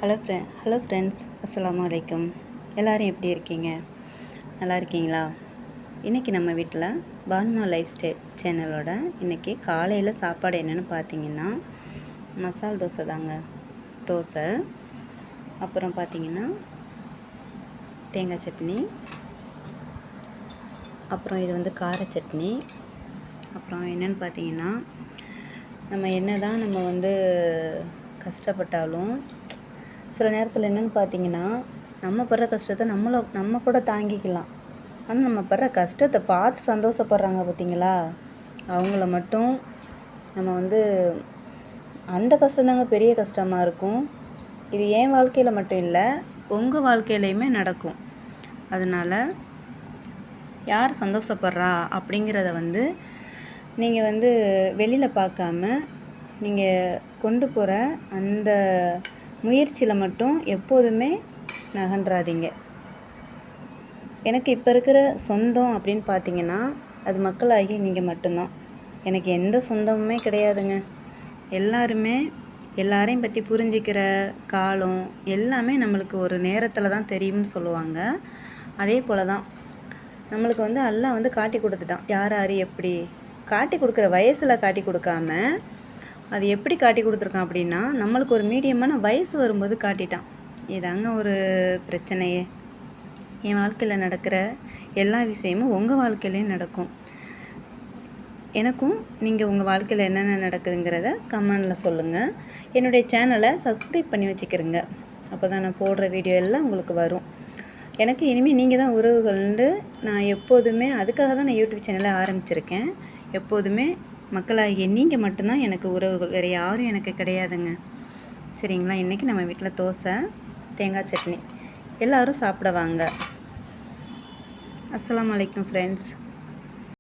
Hello friends, அஸ்ஸலாமு அலைக்கும். எல்லோரும் எப்படி இருக்கீங்க? நல்லா இருக்கீங்களா? இன்றைக்கி நம்ம வீட்டில் பானுமா லைஃப் ஸ்டைல் சேனலோட இன்றைக்கி காலையில் சாப்பாடு என்னென்னு பார்த்தீங்கன்னா மசால் தோசை தாங்க. தோசை, அப்புறம் பார்த்திங்கன்னா தேங்காய் சட்னி, அப்புறம் இது கார சட்னி. அப்புறம் என்னென்னு பார்த்தீங்கன்னா நம்ம கஷ்டப்பட்டாலும் சில நேரத்தில் என்னென்னு பார்த்தீங்கன்னா நம்ம படுற கஷ்டத்தை நம்ம கூட தாங்கிக்கலாம். ஆனால் நம்ம படுற கஷ்டத்தை பார்த்து சந்தோஷப்படுறாங்க பார்த்தீங்களா, அவங்கள மட்டும் நம்ம அந்த கஷ்டந்தாங்க பெரிய கஷ்டமாக இருக்கும். இது என் வாழ்க்கையில் மட்டும் இல்லை, உங்கள் வாழ்க்கையிலையுமே நடக்கும். அதனால் யார் சந்தோஷப்படுறா அப்படிங்கிறத நீங்கள் வெளியில் பார்க்காம நீங்கள் கொண்டு போகிற அந்த முயற்சியில் மட்டும் எப்போதுமே நகன்றாதீங்க. எனக்கு இப்போ இருக்கிற சொந்தம் அப்படின்னு பார்த்தீங்கன்னா அது மக்களாகி நீங்கள் மட்டும்தான். எனக்கு எந்த சொந்தமுமே கிடையாதுங்க. எல்லாரையும் பற்றி புரிஞ்சிக்கிற காலம் எல்லாமே நம்மளுக்கு ஒரு நேரத்தில் தான் தெரியும்னு சொல்லுவாங்க. அதே போல் தான் நம்மளுக்கு அல்லாஹ் காட்டி கொடுத்துட்டான். யார் எப்படி காட்டி கொடுக்குற வயசில் காட்டி கொடுக்காம அது எப்படி காட்டி கொடுத்துருக்கான் அப்படின்னா நம்மளுக்கு ஒரு மீடியமான வயசு வரும்போது காட்டிட்டான். இதாங்க ஒரு பிரச்சனையே. என் வாழ்க்கையில் நடக்கிற எல்லா விஷயமும் உங்கள் வாழ்க்கையிலையும் நடக்கும். எனக்கும் நீங்கள் உங்கள் வாழ்க்கையில் என்னென்ன நடக்குதுங்கிறத கமெண்டில் சொல்லுங்கள். என்னுடைய சேனலை சப்ஸ்கிரைப் பண்ணி வச்சுக்கிறேங்க. அப்போ தான் நான் போடுற வீடியோ எல்லாம் உங்களுக்கு வரும். எனக்கு இனிமேல் நீங்கள் தான் உறவுகள்ண்டு நான் எப்போதுமே அதுக்காக தான் நான் யூடியூப் சேனலை ஆரம்பிச்சிருக்கேன். எப்போதுமே மக்களாகிய நீங்கள் மட்டும்தான் எனக்கு உறவுகள், வேறு யாரும் எனக்கு கிடையாதுங்க. சரிங்களா? இன்றைக்கி நம்ம வீட்டில் தோசை, தேங்காய் சட்னி. எல்லோரும் சாப்பிட வாங்க. அஸ்ஸலாமு அலைக்கும் ஃப்ரெண்ட்ஸ்.